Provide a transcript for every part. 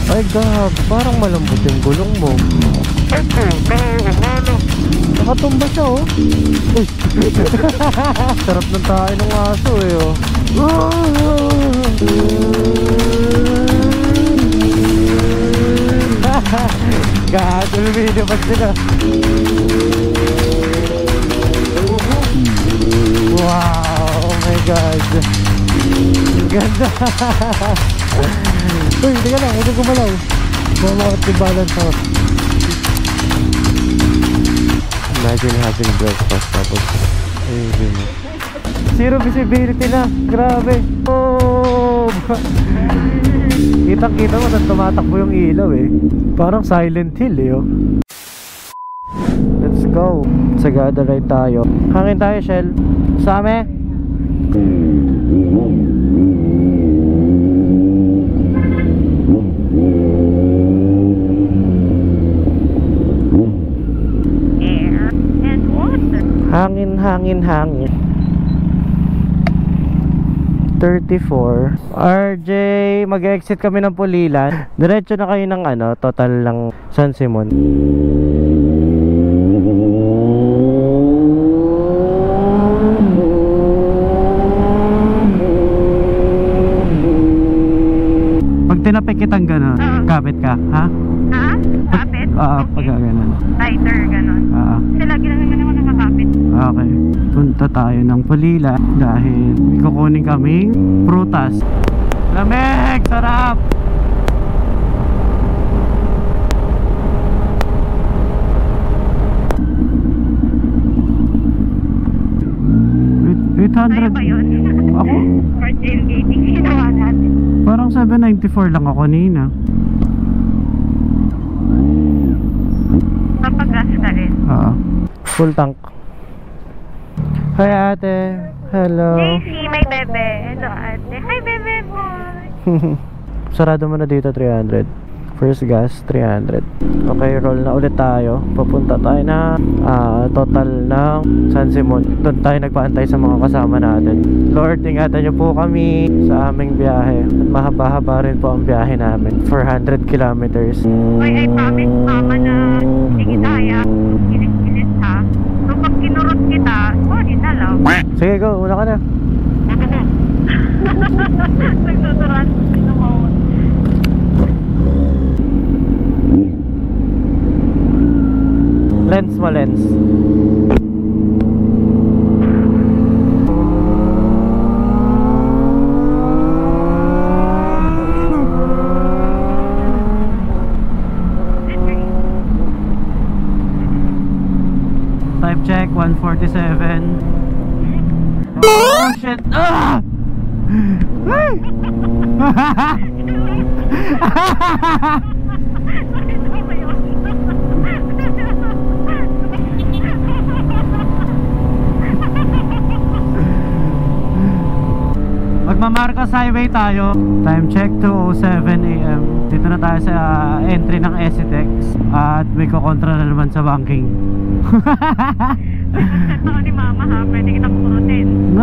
Ay gag, parang malambot yung gulong mo. Nakatumba siya oh. Uy. Sarap ng tayo ng aso eh oh. Gago, video pa sila. Wow, oh my god. Ganda. Uy, hindi ka lang, hindi gumalaw. Mamakot yung balance ako. Imagine having breakfast tapos ayun. Zero visibility na, grabe. Oh. Kitang-kita mo na tumatakbo yung ilaw eh. Parang Silent Hill eh oh. Let's go. Sagada ride tayo. Hangin tayo, Shell. Same. Hangin. 34. RJ, mag-exit kami ng Pulilan. Diretso na kayo ng ano, total lang San Simon. Pag tinapik kitang gano'n, kapit ka, ha? Ha? Kapit? Oo, pag gano'n. Tighter, gano'n. Kasi lagi lang naman ako nakakapit. Okay, punta tayo ng Pulila dahil kukunin kaming prutas. Lamig! Sarap! Tayo ba yun? Ako? For tailgating, ginawa natin. Parang 794 lang ako kanina. Papagas ka rin. Oo. Full tank. Hi ate. Hello. JC, may bebe. Hello ate. Hi bebe boy. Sarado mo na dito 300. First gas 300. Okay, roll na ulit tayo. Papunta tayo na total ng San Simon. Doon tayo nagpaantay sa mga kasama natin. Lord, ingatan niyo po kami sa aming biyahe. At mahaba-haba rin po ang biyahe namin. 400 kilometers. Uy, I promise mama na hindi kaya. Gilis-gilis ha. So pag kinurot kita, sorry na lang. Sige, go. Una ka na. Nagsusuran. Lens mo, lens. Time check, 1:47. Oh shit! Ah! Ay! Magmamarcos Highway tayo. Time check 2:07 AM. Dito na tayo sa entry ng Esitex. At may kukontra na naman sa banking. Pinagset ako ni mama ha. Pwede kitang kurutin.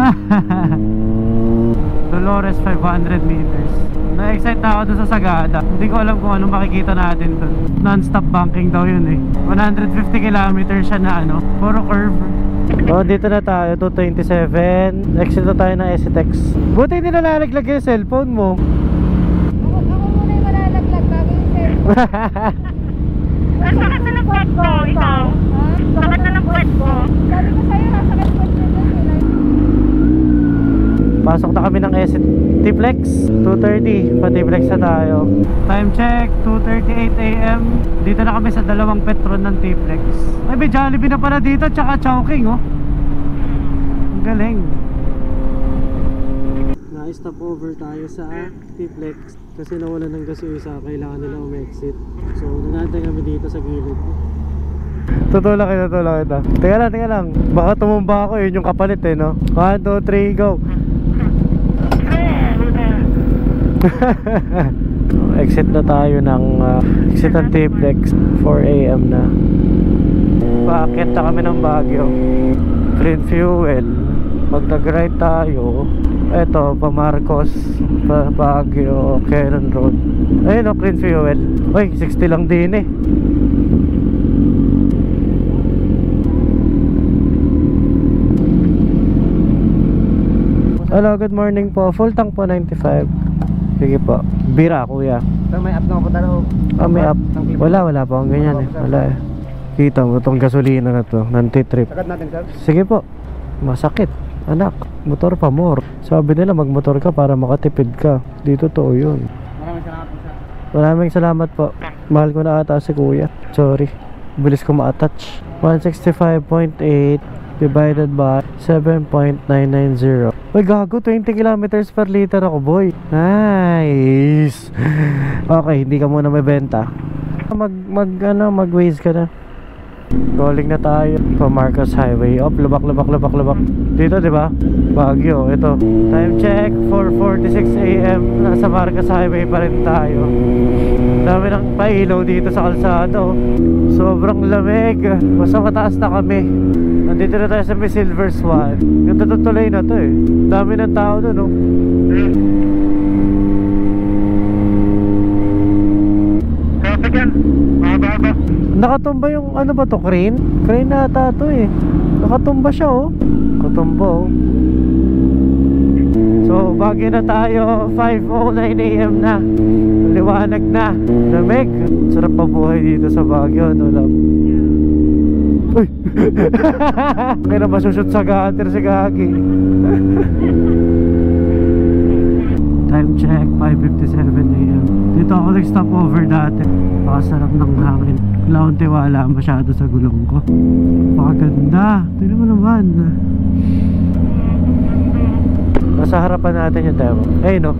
Dolores 500 meters. Na-excite na ako dun sa Sagada. Hindi ko alam kung anong makikita natin dun. Non-stop banking daw yun eh. 150 kilometers siya na ano. Puro curve. Oh, dito na tayo, 227. Exit na tayo ng Esitex. Buti hindi nalalaglag yung cellphone mo. Ako muna yung malalaglag bago yung cellphone. Ang sakit na ng puwet ko, ikaw. Sakit na ng puwet ko. Sabi ko sa'yo, nasakit po siya doon. Pasok na kami ng Esitiplex. 2:30, pa-Tiplex na tayo. Time check, 2:38 AM. Dito na kami sa dalawang Petron ng Tiplex. Ay, may Jollibee na pala dito, tsaka Chowking oh. Ang galing. Na-stop over tayo sa Tiplex kasi nawalan ng gas yung isa, kailangan nila umexit. So, nangantay kami dito sa gilid. Tutulak kita. Teka lang. Baka tumumba ako, yun yung kapalit eh, no? 1, 2, 3, go! Exit na tayo ng exit ng Tiplex. 4 AM na. Paakyat na kami ng Baguio. Clean fuel. Pag nag-ride tayo, Eto, pa Marcos, pa Baguio, Quezon Road. Ayun o, clean fuel. Uy, 60 lang din eh. Hello, good morning po. Full tank po, 95. Sige po. Bira, kuya. Sir, may app na ako talo. May up. Wala pa akong ganyan eh. Wala eh. Kita mo itong gasolina na to, nanti-trip. Sagad natin, sir. Sige po. Masakit. Anak, motor pa more. Sabi nila magmotor ka para makatipid ka. Dito to yun. Maraming salamat po, sir. Maraming salamat po. Mahal ko na ata si kuya. Sorry. Bilis ko ma-attach. 165.8 divided by 7.990. Uy, gago, 20 kilometers per liter ako, boy. Nice. Okay, hindi ka muna may benta. Mag-waze ka na. Rolling na tayo pa Marcos Highway. Lubak. Dito, di ba? Baguio, ito. Time check, 4:46 AM. Nasa Marcos Highway pa rin tayo. Dami ng pailaw dito sa kalsado. Sobrang lamig. Basta mataas na kami. Nandito na tayo sa may Silver Swan. Ganda to tuloy na to eh. Dami ng tao doon, no? Nakatumba yung ano ba to, crane? Crane na ata to eh. Nakatumba siya oh. Katumba oh. So Baguio na tayo, 5:09 AM na. Liwanag na. Lamig. Sarap pa buhay dito sa Baguio, no love? Uy! Kaya na masushoot sa gutter si Gagi. Time check, 5:57 AM. Dito ako nag-stop over dati. Pakasarap ng hangin. Wala akong tiwala masyado sa gulong ko. Pakaganda. Tignan mo naman. Nasa harapan natin yung tema. Ayun no.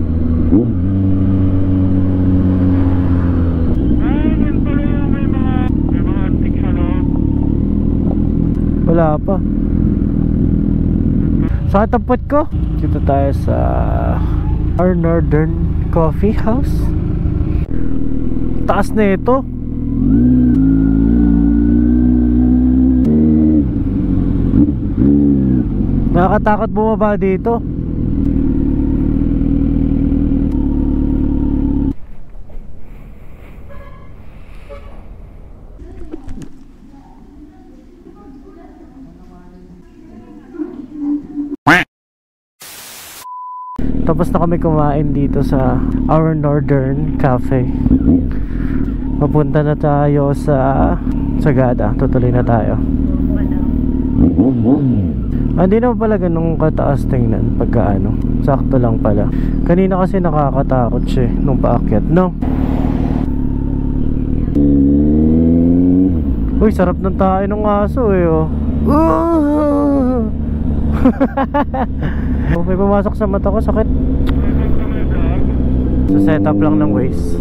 Wala pa. Sa tapat ko. Dito tayo sa our Northern Coffee House. Taas na ito. Nakakatakot bumaba dito. Tapos na kami kumain dito sa our Northern Cafe. Papunta na tayo sa Sagada. Tutuloy na tayo. Hindi naman pala ganun kataas tingnan pagka ano. Sakto lang pala. Kanina kasi nakakatakot siya nung paakyat, no? Uy, sarap ng tayo ng aso eh oh. May pumasok sa mata ko, sakit. So setup lang ng Waze.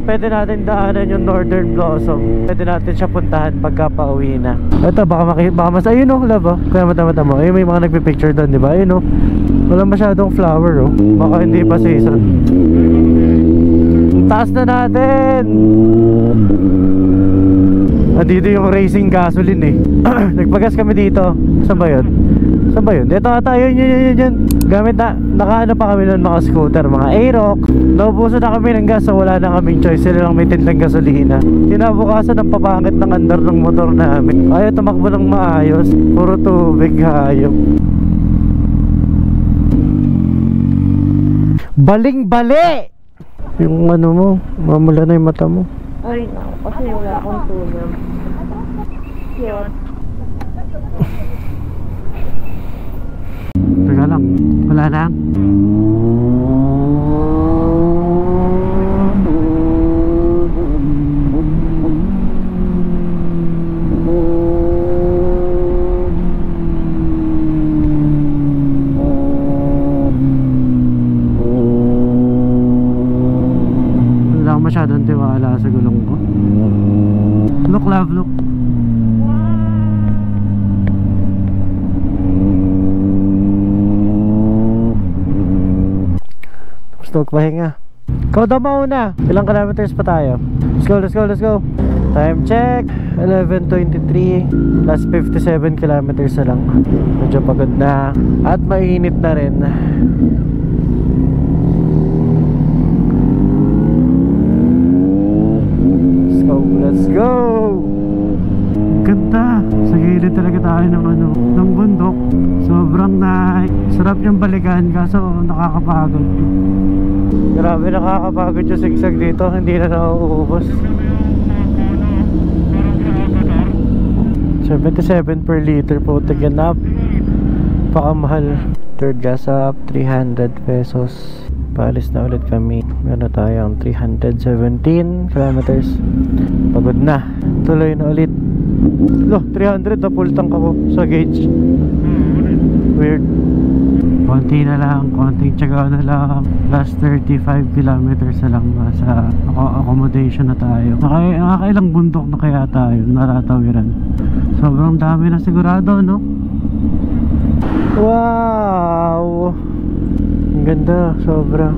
Pwede natin daanan yung Northern Blossom. Pwede natin siya puntahan pagka pauwi na. Ito baka mas ayun oh, love oh. Kaya mata mo. Ayun, may mga nagpipicture doon, di ba? Ayun oh. Wala masyadong flower oh. Baka hindi pa season. Taas na natin. Dito yung racing gasoline eh. Nagpagas kami dito. Saan ba yun? Saan ba yun? Dito ata, yun. Gamit na, nakaano pa kami nun mga scooter, mga Aerox. Naubuso na kami ng gas, so wala na kaming choice. Sila lang may tindang gasolina. Kinabukasan ng papangit ng andar ng motor namin. Ayaw tumakbo ng maayos. Puro tubig, hayop. Baling-bali! Yung ano mo, mamula na yung mata mo. Ay, kasi wala akong tulog. Cute. Teka lang, wala na. Wala akong masyadong tiwala sa gulong ko. Look love, look. Gusto magpahinga. Ikaw daw mauna. Ilang kilometers pa tayo? Let's go, let's go, let's go. Time check 11:23. Last 57 kilometers na lang. Medyo pagod na. At mainit na rin. Let's go, let's go. Ganda. Sa gilid talaga tayo ng bundok. Sobrang sarap yung balikan, kaso nakakapagod. Grabe, nakakapagod yung sigsag dito. Hindi na nauubos. 77 per liter po. Tigyan up. Pakamahal. Third gas up 300 pesos. Paalis na ulit kami. Meron tayong 317 kilometers. Pagod na. Tuloy na ulit. Loh, 300 na full tank ako sa gauge. Weird. Konti na lang, konting tiyaga na lang. Last 35 kilometers na lang. Sa accommodation na tayo. Nakailang bundok na kaya tayo naratawiran. Sobrang dami na sigurado, no? Wow! Ang ganda, sobra.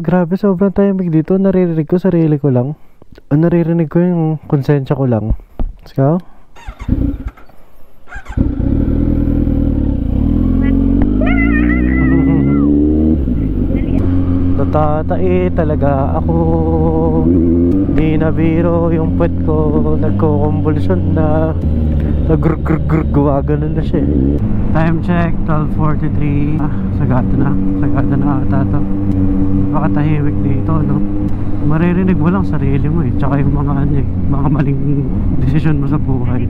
Grabe, sobrang tahimik dito. Naririnig ko sarili ko lang. Naririnig ko yung konsensya ko lang. Let's go. Natatai talaga ako. Di na biro yung puwet ko. Nagko-convulsion na. Nag-grg-grg-grg. Gumaganon na siya. Time check 12:43. Sagada na ata to. Baka tahimik dito, no? Maririnig mo lang sarili mo eh. Tsaka yung mga mga maling desisyon mo sa buhay.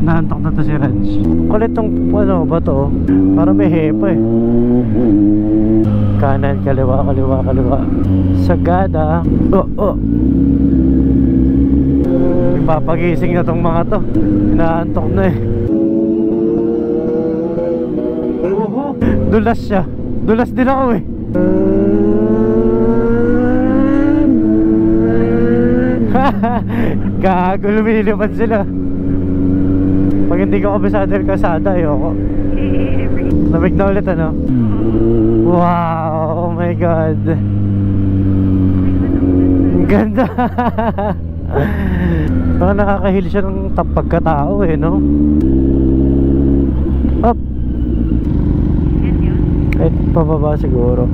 Naantok na to si Reg. Kulit tong ba to? Parang may hepa eh. Kanan, kaliwa. Sagada. Ipapagising na tong mga to. Inaantok na eh. Dulas siya. Dulas din ako eh. Gago, lumilipad sila. Pag hindi ko kabisado yung kasada, ayoko. Lamig na ulit, ano? Wow, oh my god. Ang ganda. Parang nakakahil siya ng pagkatao eh, no? Up. Kahit pababa siguro.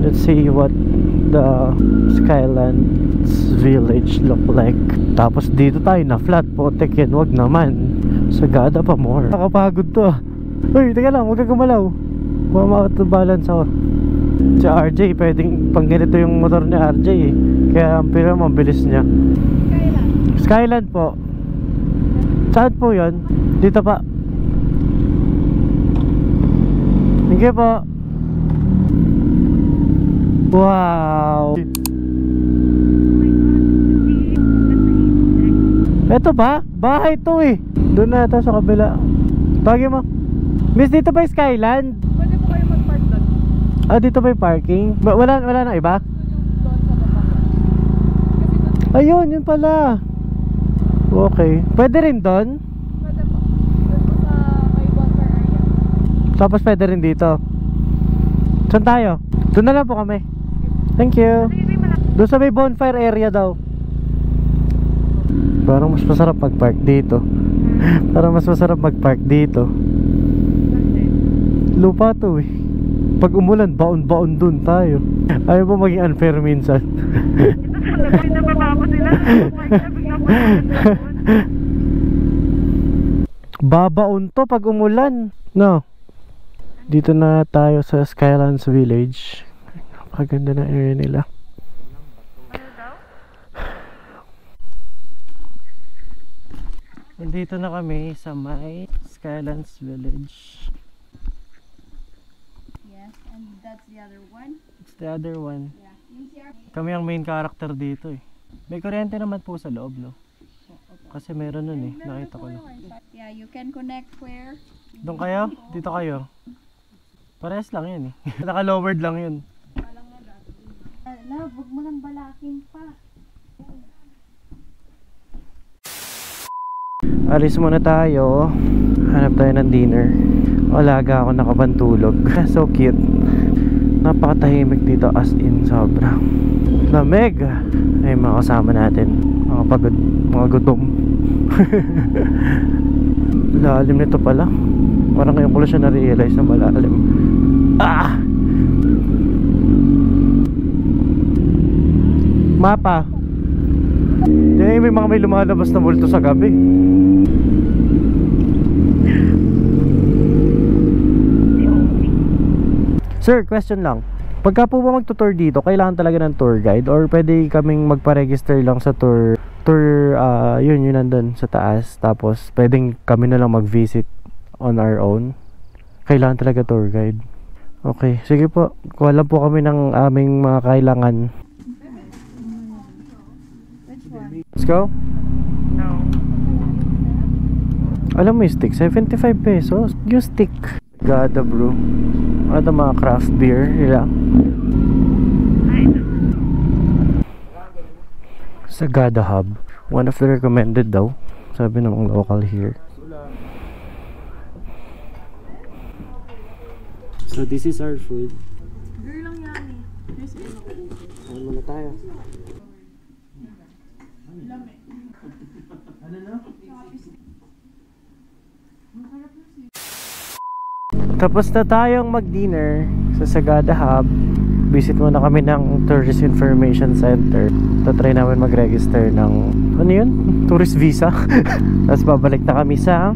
Let's see what the Skylands village look like. Tapos dito tayo na flat po. Tekin, wag naman. Sagada pa more. Nakapagod to ah. Uy, teka lang, huwag ka gumalaw. Balance ako. Si RJ, pwedeng pang ganito yung motor ni RJ eh. Kaya ang pila mabilis niya. Skyland po. Saan po yun? Dito pa. Thank you po. Wow. Eto ba? Bahay to eh. Doon na ata sa kabila. Tawagin mo. Miss, dito ba yung Skyland? Pwede po kayo mag-park doon. Dito ba yung parking? Wala na iba? Ayun, yun pala. Okay. Pwede rin doon? Pwede po. Doon po sa may bonfire area. Tapos pwede rin dito. Saan tayo? Doon na lang po kami. Thank you. Doon sa may bonfire area daw. Parang mas masarap mag-park dito. Lupa to eh. Pag umulan, baon-baon dun tayo. Ayaw mo maging unfair minsan. Babaon to pag umulan. No. Dito na tayo sa Skylands Village. Napakaganda na area nila. Nandito na kami sa may Skylands Village. Yes, and that's the other one. It's the other one. Yeah. Yung CR. Kami ang main character dito eh. May kuryente naman po sa loob, no? Kasi meron nun eh. Nakita ko na. Yeah, you can connect where? Doon kayo? Dito kayo? Parehas lang yun eh. Naka-lowered lang yun. Love, huwag mo nang balakin pa. Alis muna tayo. Hanap tayo ng dinner. Alaga ako nakapantulog. So cute. Napakatahimik dito as in sobra. Lamig. Ay mga kasama natin. Mga pagod, mga gutom. Lalim nito pala. Parang ngayon ko lang siya na-realize na malalim. Ah! Mapa. May mga may lumalabas na multo sa gabi. Sir, question lang. Pagka po ba magtutour dito, kailangan talaga ng tour guide or pwede kaming magpa-register lang sa tour yun nandun sa taas, tapos pwedeng kami na lang mag-visit on our own? Kailangan talaga tour guide. Okay, sige po. Kuha lang po kami ng aming mga kailangan. Let's go. No. Alam mo yung stick, 75 pesos. Yung stick. Gada bro. Ano mga craft beer nila? Sagada Hub. One of the recommended daw. Sabi ng local here. So this is our food. Girl lang yan eh. Ano muna tayo? Ano na? Tapos na tayong mag-dinner sa Sagada Hub. Visit muna kami ng Tourist Information Center. Tatry namin mag-register ng ano yun? Tourist visa. Tapos babalik na kami sa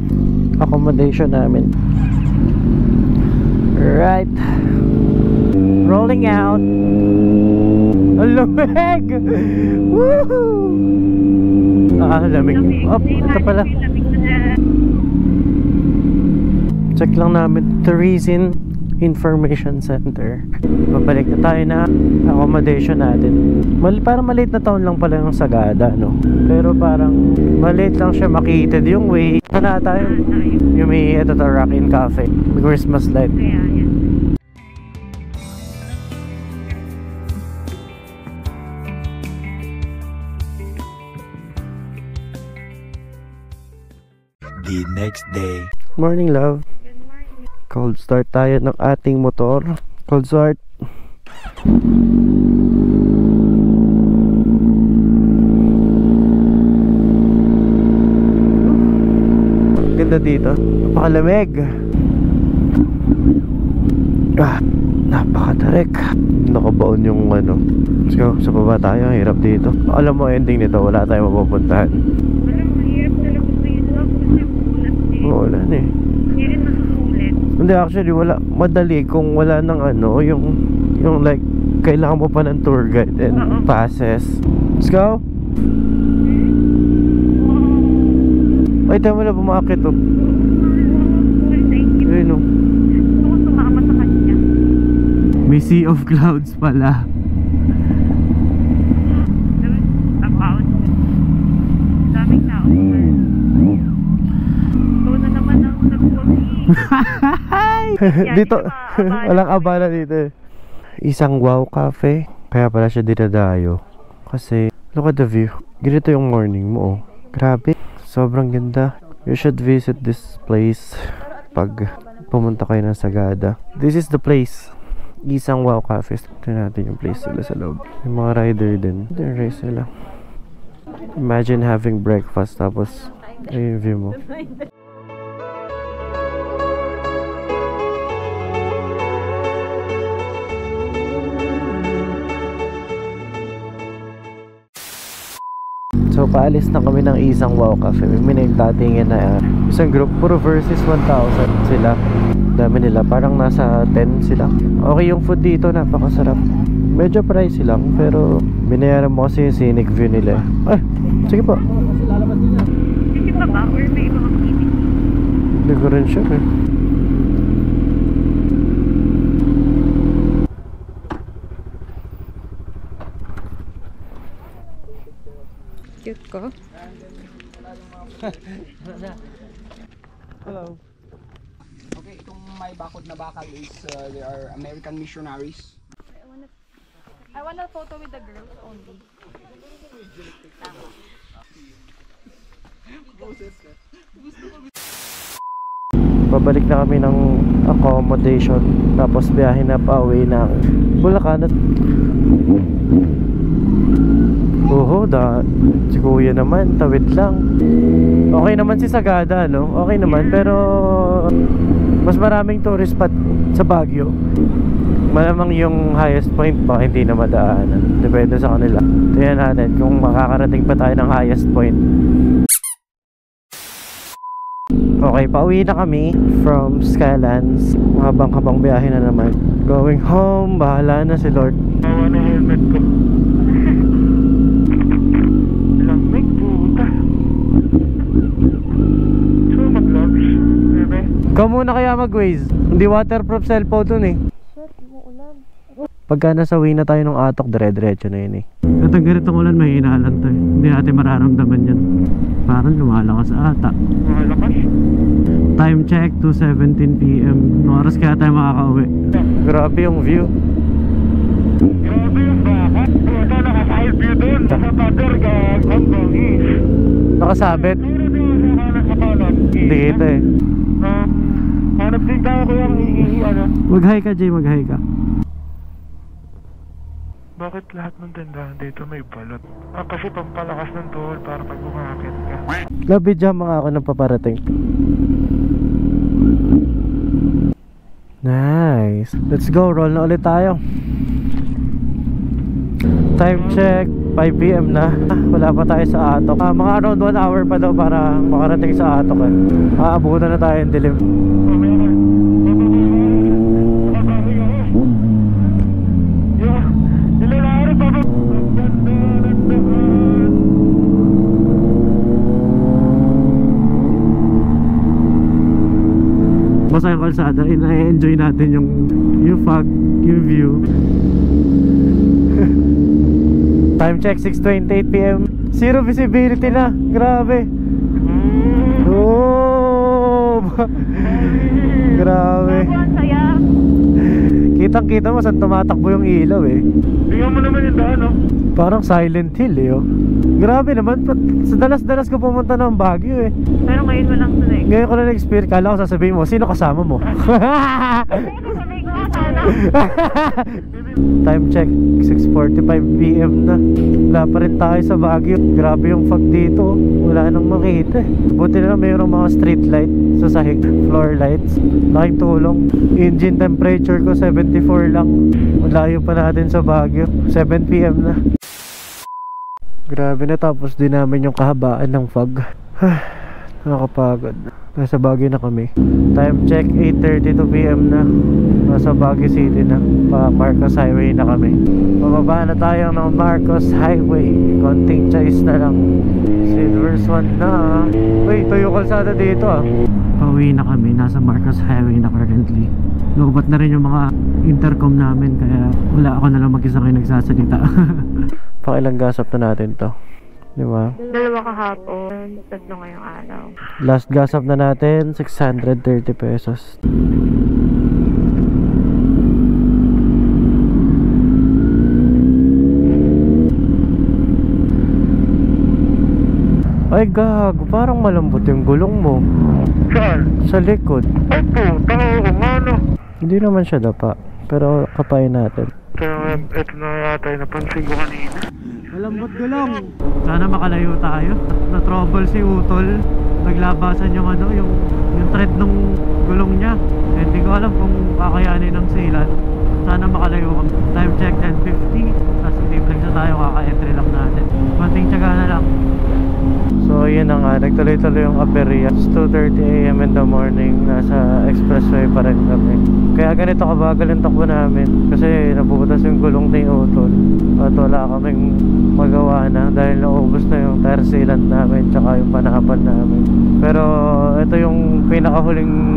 accommodation namin. Right. Rolling out. Ang lamig! Woohoo! Lamig. Oh, ito pala. Check lang namin Tourism Information Center. Babalik na tayo na accommodation natin. Parang maliit na town lang pala yung Sagada, no? Pero parang maliit lang siya, makitid yung way. Ito na tayo. Yung may ito to, Rockin' Cafe. Christmas light. Kaya yan. The next day. Morning, love. Cold start tayo ng ating motor. Cold start. Ganda dito. Napakalamig. Napakatarik. Nakabaon yung ano. Let's go. Sa baba tayo. Hirap dito. Alam mo ending nito. Wala tayong mapupuntahan. Walang mahirap talaga po yun. Kasi ulat eh. Uulan eh. Hindi rin masusulit. Hindi, actually wala, madali kung wala ng ano, yung like kailangan mo pa ng tour guide and passes. Let's go. Ay, tayo mo na bumakit oh. Thank you. Ayun oh. Gusto ko sumama sa kanya. May sea of clouds pala. About. Daming tao. Ikaw na naman ang nag-post. Dito, walang abala dito eh. Isang wow cafe. Kaya pala siya dinadayo. Kasi, look at the view. Ganito yung morning mo oh. Grabe. Sobrang ganda. You should visit this place pag pumunta kayo ng Sagada. This is the place. Isang wow cafe. Tignan natin yung place sila sa loob. Yung mga rider din. Ito yung race nila. Imagine having breakfast tapos ayun yung view mo. So paalis na kami ng isang wow cafe. May nagtatingin na isang group, puro versus 1,000 sila. Dami nila, parang nasa 10 sila. Okay yung food dito, napakasarap. Medyo pricey lang, pero binayaran mo kasi yung scenic view nila. Ay, sige po. Hindi pa ba? Or may ibang activity? Hindi ko rin sure eh. Cute ko. Hello. Okay, itong may bakod na bakal is they are American missionaries. I want a photo with the girls only. Pabalik na kami ng accommodation. Tapos biyahe na pa uwi ng Bulacan. Oho, si kuya naman, tawid lang. Okay naman si Sagada, no? Okay naman, pero mas maraming tourist spot sa Baguio. Malamang yung highest point pa hindi na madaanan. Depende sa kanila. Tingnan natin kung makakarating pa tayo ng highest point. Okay, pauwi na kami from Skylands. Habang biyahe na naman. Going home, bahala na si Lord. Bawa na helmet ko. Lamig puta. So mag-vlogs, bebe. Ikaw muna kaya mag-Waze. Hindi waterproof cellphone dun eh. Pagka nasa way na tayo ng Atok, dire-diretso na yun eh. At ang ganitong ulan, may hinahalan to eh. Hindi natin mararamdaman yan. Parang lumalakas ata. Malakas. Time check, 2:17 PM. Anong oras kaya tayo makaka-uwi? Grabe yung view. Grabe yung baka. Puta, naka-side view dun. Sa pader ka, hanggang east. Nakasabit? Meron din sa kanan sa kanan. Hindi kita eh. Hanap din tayo ko yung ano. Mag-hi ka, Jay, mag-hi ka. Bakit lahat ng tindahan dito may balot? Kasi pampalakas ng tuhod para pag umakit ka. Labidya mga ako ng paparating. Nice. Let's go, roll na ulit tayo. Time check, 5 PM na. Wala pa tayo sa Atok. Mga around 1 hour pa daw para makarating sa Atok eh. Aabutan na tayo ng dilim. Basta yung kalsada, ina-enjoy natin yung fog, yung view. Time check, 6:28 PM. Zero visibility na, grabe. Oh, grabe. Ang saya. Kitang kita mo saan tumatakbo yung ilaw eh. Tingnan mo naman yung daan, no? Parang Silent Hill eh oh. Grabe naman, sa dalas-dalas ko pumunta ng Baguio eh. Pero ngayon mo lang tuloy. Ngayon ko na na-experience, kala ko sasabihin mo, sino kasama mo? Sabi ko sana. Time check, 6:45 PM na. Wala pa rin tayo sa Baguio. Grabe yung fog dito, wala nang makita eh. Buti na lang mayroong mga street light sa sahig, floor lights. Laking tulong. Engine temperature ko 74 lang. Malayo pa natin sa Baguio, 7 PM na. Grabe na, tapos din namin yung kahabaan ng fog. Nakakapagod. Nasa Baguio na kami. Time check, 8:32 PM na. Nasa Baguio City na. Pa Marcos Highway na kami. Pababa na tayo ng Marcos Highway. Konting choice na lang. Silver Swan na. Uy, Toyo kalsada dito ah. Pauwi na kami. Nasa Marcos Highway na currently. Lubat na rin yung mga intercom namin, kaya wala ako na lang mag-isa kayo nagsasalita. Pakilang gasap na natin to, di ba? Dalawa kahapon, tatlo ngayong araw. Last gasap na natin, 630 pesos. Ay gago, parang malambot yung gulong mo. Saan? Sa likod. Ay puta, oo nga no. Hindi naman siya dapa, pero kapain natin. Kaya ito na yata yung napansin ko kanina. Malambot gulong. Sana makalayo tayo. Na-trouble si Utol. Naglabasan yung ano, yung thread ng gulong niya. Eh, hindi ko alam kung kakayanin ng silat. Sana makalayo kami. Time check 10:50. Tapos hindi na tayo, kaka-entry lang natin. Konting tiyaga na lang. So yun na nga, nagtuloy-tuloy yung aperya. It's 2:30 AM in the morning. Nasa expressway pa rin kami. Kaya ganito kabagal yung takbo namin. Kasi nabubutas yung gulong ni Utol. At wala kaming magawa na dahil naubos na yung tire sealant namin tsaka yung panapan namin. Pero ito yung pinakahuling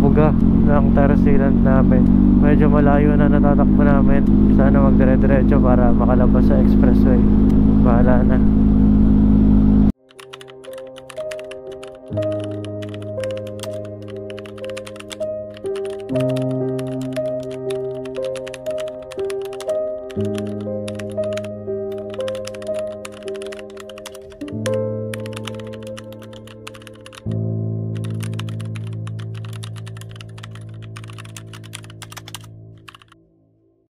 buga ng tire sealant namin. Medyo malayo na natatakbo namin. Sana magdire-diretso para makalabas sa expressway. Bahala na.